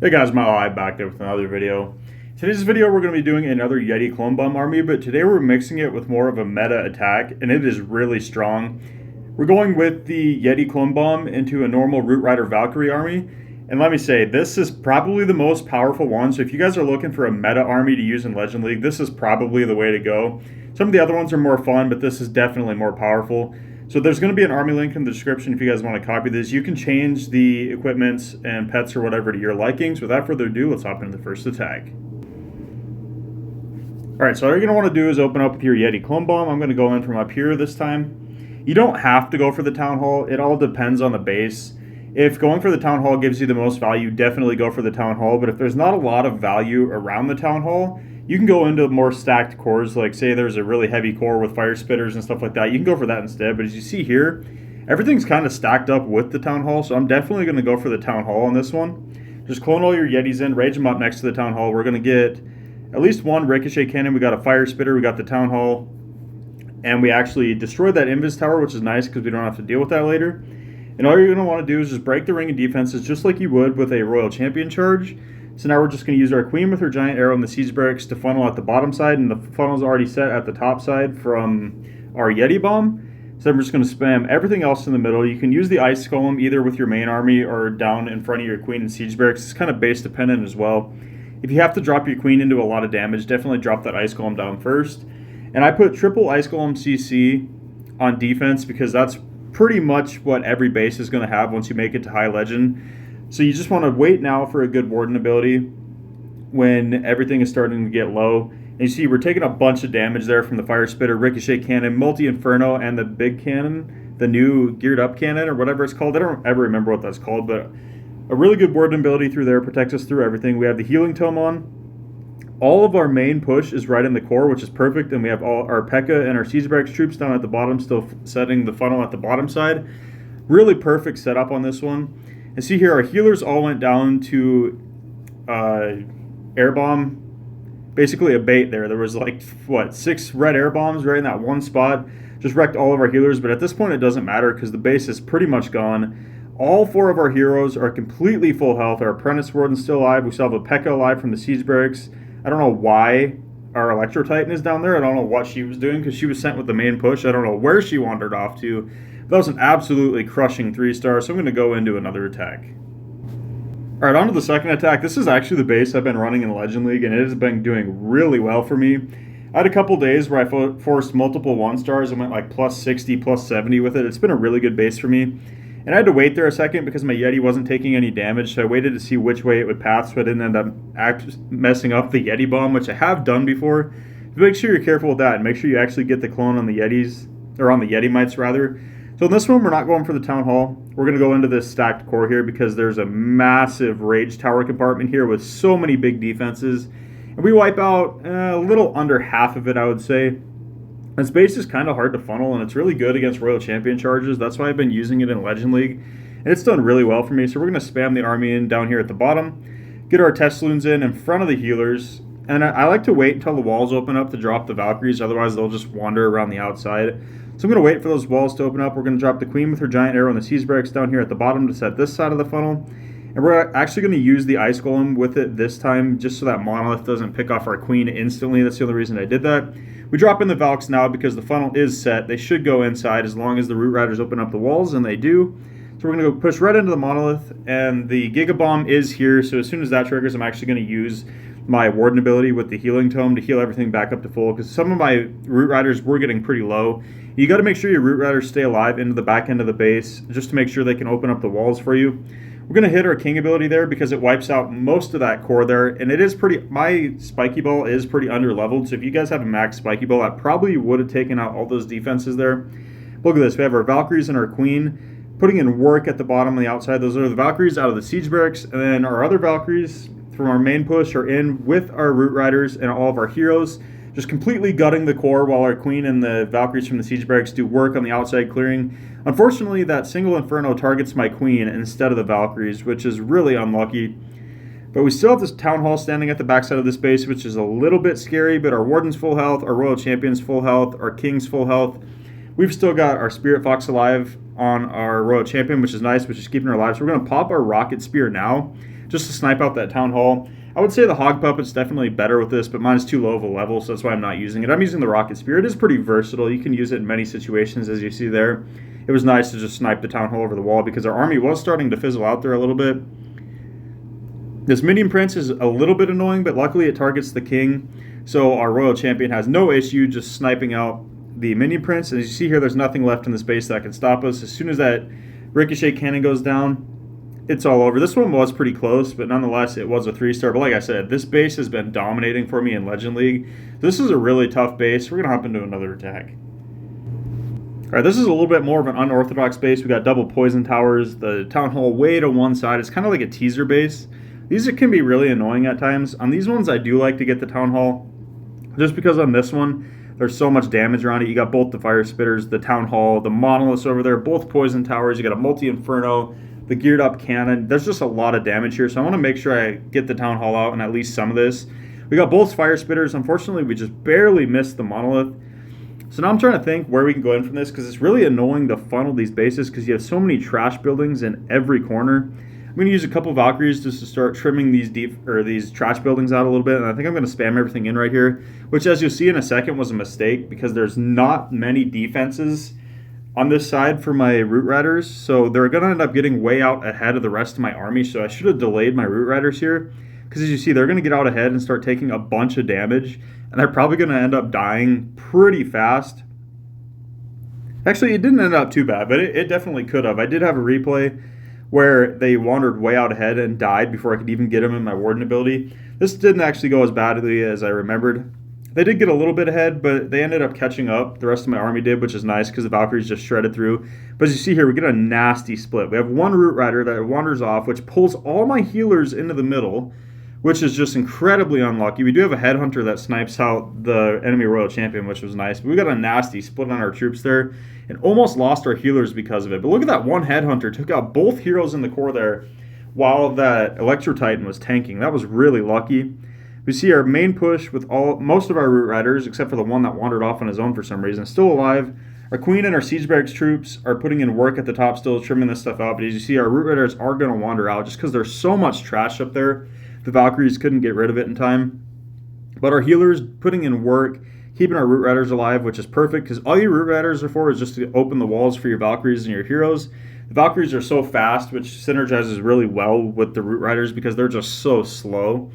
Hey guys, my eye back there with another video. Today's video we're going to be doing another Yeti clone bomb army, but today we're mixing it with more of a meta attack, and it is really strong. We're going with the Yeti clone bomb into a normal Root Rider Valkyrie army, and let me say, this is probably the most powerful one, so if you guys are looking for a meta army to use in Legend League, this is probably the way to go. Some of the other ones are more fun, but this is definitely more powerful. So there's going to be an army link in the description if you guys want to copy this. You can change the equipments and pets or whatever to your likings. Without further ado, let's hop into the first attack. Alright, so all you're going to want to do is open up with your Yeti clone bomb. I'm going to go in from up here this time. You don't have to go for the Town Hall. It all depends on the base. If going for the Town Hall gives you the most value, definitely go for the Town Hall. But if there's not a lot of value around the Town Hall, you can go into more stacked cores, like say there's a really heavy core with fire spitters and stuff like that. You can go for that instead, but as you see here, everything's kind of stacked up with the Town Hall, so I'm definitely going to go for the Town Hall on this one. Just clone all your Yetis in, rage them up next to the Town Hall. We're going to get at least one ricochet cannon. We got a fire spitter, we got the Town Hall, and we actually destroyed that invis tower, which is nice because we don't have to deal with that later. And all you're going to want to do is just break the ring of defenses just like you would with a Royal Champion charge. So now we're just going to use our queen with her giant arrow and the siege barracks to funnel at the bottom side, and the funnel's already set at the top side from our Yeti bomb. So then we're just going to spam everything else in the middle. You can use the ice column either with your main army or down in front of your queen and siege barracks. It's kind of base dependent as well. If you have to drop your queen into a lot of damage, definitely drop that ice golem down first. And I put triple ice golem CC on defense because that's pretty much what every base is going to have once you make it to high legend. So you just want to wait now for a good warden ability when everything is starting to get low. And you see we're taking a bunch of damage there from the fire spitter, ricochet cannon, multi-inferno, and the big cannon, the new geared up cannon or whatever it's called. I don't ever remember what that's called, but a really good warden ability through there, protects us through everything. We have the healing tome on. All of our main push is right in the core, which is perfect, and we have all our pekka and our siege barracks troops down at the bottom, still setting the funnel at the bottom side. Really perfect setup on this one. And see here, our healers all went down to air bomb, basically a bait there. There was like, what, 6 red air bombs right in that one spot. Just wrecked all of our healers, but at this point it doesn't matter because the base is pretty much gone. All 4 of our heroes are completely full health. Our apprentice warden's still alive. We still have a pekka alive from the siege barracks. I don't know why our Electro Titan is down there. I don't know what she was doing because she was sent with the main push. I don't know where she wandered off to. That was an absolutely crushing 3-star, so I'm going to go into another attack. Alright, on to the second attack. This is actually the base I've been running in Legend League, and it has been doing really well for me. I had a couple days where I forced multiple 1-stars and went like plus 60, plus 70 with it. It's been a really good base for me. And I had to wait there a second because my Yeti wasn't taking any damage, so I waited to see which way it would path so I didn't end up messing up the Yeti bomb, which I have done before. So make sure you're careful with that, and make sure you actually get the clone on the Yetis, or on the Yeti mites rather. So in this one, we're not going for the Town Hall. We're going to go into this stacked core here because there's a massive rage tower compartment here with so many big defenses. And we wipe out a little under half of it, I would say. This base is kind of hard to funnel, and it's really good against Royal Champion charges. That's why I've been using it in Legend League. And it's done really well for me. So we're going to spam the army in down here at the bottom. Get our test loons in front of the healers. And I like to wait until the walls open up to drop the Valkyries. Otherwise, they'll just wander around the outside. So I'm going to wait for those walls to open up. We're going to drop the queen with her giant arrow and the siege barracks down here at the bottom to set this side of the funnel. And we're actually going to use the ice golem with it this time just so that monolith doesn't pick off our queen instantly. That's the only reason I did that. We drop in the Valks now because the funnel is set. They should go inside as long as the Root Riders open up the walls, and they do. So we're going to go push right into the monolith, and the Giga Bomb is here. So as soon as that triggers, I'm actually going to use my warden ability with the healing tome to heal everything back up to full because some of my Root Riders were getting pretty low. You got to make sure your Root Riders stay alive into the back end of the base just to make sure they can open up the walls for you. We're going to hit our King ability there because it wipes out most of that core there, and it is pretty, my Spiky Ball is pretty under leveled, so if you guys have a max Spiky Ball, that probably would have taken out all those defenses there. Look at this, we have our Valkyries and our Queen putting in work at the bottom on the outside. Those are the Valkyries out of the siege barracks, and then our other Valkyries from our main push are in with our Root Riders and all of our heroes, just completely gutting the core while our Queen and the Valkyries from the siege barracks do work on the outside clearing. Unfortunately, that single Inferno targets my Queen instead of the Valkyries, which is really unlucky. But we still have this Town Hall standing at the backside of this base, which is a little bit scary, but our Warden's full health, our Royal Champion's full health, our King's full health. We've still got our Spirit Fox alive on our Royal Champion, which is nice, which is keeping her alive. So we're going to pop our Rocket Spear now just to snipe out that Town Hall. I would say the Hog Puppet's definitely better with this, but mine's too low of a level, so that's why I'm not using it. I'm using the Rocket Spear. It is pretty versatile. You can use it in many situations, as you see there. It was nice to just snipe the Town Hall over the wall because our army was starting to fizzle out there a little bit. This Minion Prince is a little bit annoying, but luckily it targets the King, so our Royal Champion has no issue just sniping out the Minion Prince. And as you see here, there's nothing left in this base that can stop us. As soon as that Ricochet Cannon goes down, it's all over. This one was pretty close, but nonetheless, it was a 3-star. But like I said, this base has been dominating for me in Legend League. This is a really tough base. We're going to hop into another attack. All right, this is a little bit more of an unorthodox base. We got double poison towers. The Town Hall way to one side. It's kind of like a teaser base. These can be really annoying at times. On these ones, I do like to get the Town Hall, just because on this one, there's so much damage around it. You got both the Fire Spitters, the Town Hall, the Monoliths over there, both poison towers. You got a multi-inferno, the geared up cannon. There's just a lot of damage here, so I want to make sure I get the Town Hall out and at least some of this. We got both Fire Spitters. Unfortunately, we just barely missed the Monolith. So now I'm trying to think where we can go in from this, because it's really annoying to funnel these bases because you have so many trash buildings in every corner. I'm going to use a couple Valkyries just to start trimming these trash buildings out a little bit, and I think I'm going to spam everything in right here, which, as you'll see in a second, was a mistake because there's not many defenses on this side for my Root Riders, so they're going to end up getting way out ahead of the rest of my army, so I should have delayed my Root Riders here, because as you see, they're going to get out ahead and start taking a bunch of damage, and they're probably going to end up dying pretty fast. Actually, it didn't end up too bad, but it definitely could have. I did have a replay where they wandered way out ahead and died before I could even get them in my Warden ability. This didn't actually go as badly as I remembered. They did get a little bit ahead, but they ended up catching up. The rest of my army did, which is nice because the Valkyries just shredded through. But as you see here, we get a nasty split. We have one Root Rider that wanders off, which pulls all my healers into the middle, which is just incredibly unlucky. We do have a Headhunter that snipes out the enemy Royal Champion, which was nice. But we got a nasty split on our troops there and almost lost our healers because of it. But look at that one Headhunter. Took out both heroes in the core there while that Electro Titan was tanking. That was really lucky. We see our main push with most of our Root Riders, except for the one that wandered off on his own for some reason, still alive. Our Queen and our Siege Barracks troops are putting in work at the top still, trimming this stuff out. But as you see, our Root Riders are going to wander out just because there's so much trash up there. The Valkyries couldn't get rid of it in time. But our healers putting in work, keeping our Root Riders alive, which is perfect because all your Root Riders are for is just to open the walls for your Valkyries and your heroes. The Valkyries are so fast, which synergizes really well with the Root Riders because they're just so slow.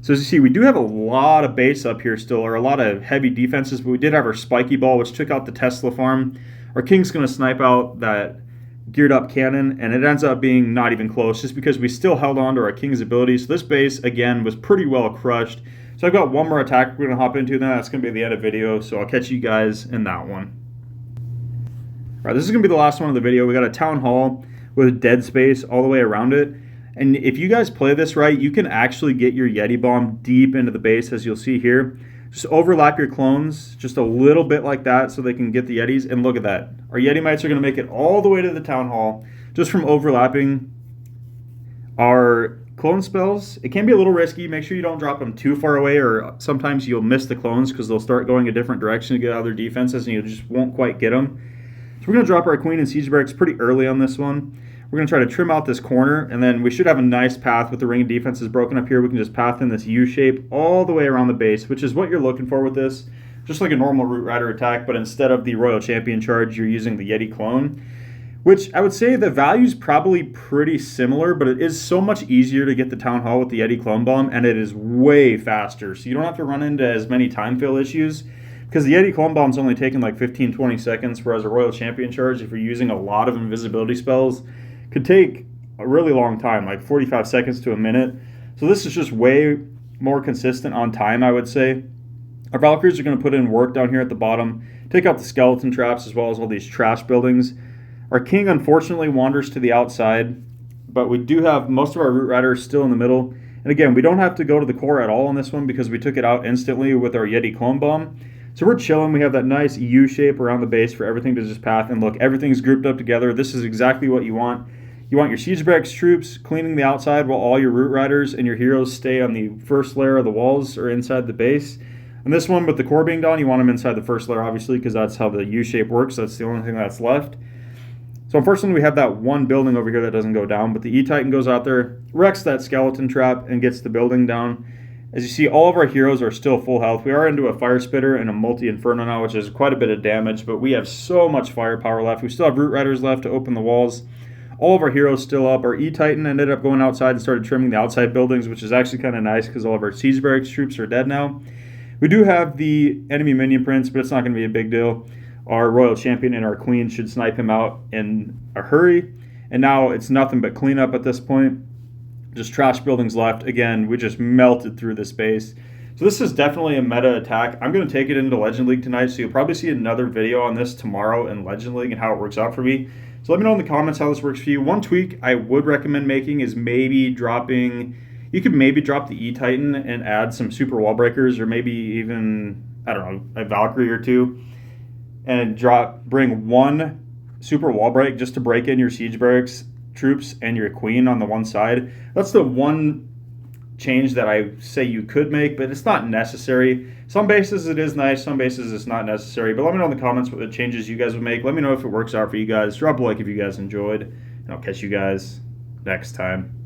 So as you see, we do have a lot of base up here still, or a lot of heavy defenses, but we did have our Spiky Ball, which took out the Tesla farm. Our King's going to snipe out that geared up cannon, and it ends up being not even close just because we still held on to our King's ability. So this base, again, was pretty well crushed. So I've got one more attack we're going to hop into, then that's going to be the end of the video, so I'll catch you guys in that one. All right, this is going to be the last one of the video. We got a Town Hall with dead space all the way around it. And if you guys play this right, you can actually get your Yeti Bomb deep into the base, as you'll see here. Just overlap your clones just a little bit like that so they can get the Yetis. And look at that. Our Yeti Mites are going to make it all the way to the Town Hall just from overlapping our clone spells. It can be a little risky. Make sure you don't drop them too far away, or sometimes you'll miss the clones because they'll start going a different direction to get out of their defenses and you just won't quite get them. So we're going to drop our Queen and Siege Barracks pretty early on this one. We're going to try to trim out this corner, and then we should have a nice path with the ring of defenses broken up here. We can just path in this U shape all the way around the base, which is what you're looking for with this. Just like a normal Root Rider attack, but instead of the Royal Champion charge, you're using the Yeti clone, which I would say the value's probably pretty similar, but it is so much easier to get the Town Hall with the Yeti clone bomb, and it is way faster. So you don't have to run into as many time fill issues, because the Yeti clone bomb's only taking like 15-20 seconds, whereas a Royal Champion charge, if you're using a lot of invisibility spells, could take a really long time, like 45 seconds to a minute. So this is just way more consistent on time, I would say. Our Valkyries are going to put in work down here at the bottom, take out the skeleton traps as well as all these trash buildings. Our King unfortunately wanders to the outside, but we do have most of our Root Riders still in the middle. And again, we don't have to go to the core at all on this one because we took it out instantly with our Yeti clone bomb. So we're chilling. We have that nice U shape around the base for everything to just path. And look, everything's grouped up together. This is exactly what you want. You want your Siege Barracks troops cleaning the outside while all your Root Riders and your heroes stay on the first layer of the walls or inside the base. And this one, with the core being done, you want them inside the first layer, obviously, because that's how the U shape works. That's the only thing that's left. So unfortunately, we have that one building over here that doesn't go down, but the E-Titan goes out there, wrecks that skeleton trap, and gets the building down. As you see, all of our heroes are still full health. We are into a fire spitter and a multi-inferno now, which is quite a bit of damage, but we have so much firepower left. We still have root riders left to open the walls. All of our heroes still up. Our E-Titan ended up going outside and started trimming the outside buildings, which is actually kind of nice because all of our siege barracks troops are dead now. We do have the enemy minion prince, but it's not going to be a big deal. Our royal champion and our queen should snipe him out in a hurry. And now it's nothing but cleanup at this point. Just trash buildings left. Again, we just melted through this base. So this is definitely a meta attack. I'm going to take it into Legend League tonight, so you'll probably see another video on this tomorrow in Legend League and how it works out for me. So let me know in the comments how this works for you. One tweak I would recommend making is maybe dropping... You could maybe drop the E-Titan and add some super wall breakers, or maybe even, I don't know, a Valkyrie or two, and bring one super wall break just to break in your siege barracks troops and your queen on the one side. That's the one change that I say you could make, but it's not necessary. Some bases it is nice, some bases it's not necessary. But let me know in the comments what the changes you guys would make. Let me know if it works out for you guys. Drop a like if you guys enjoyed, and I'll catch you guys next time.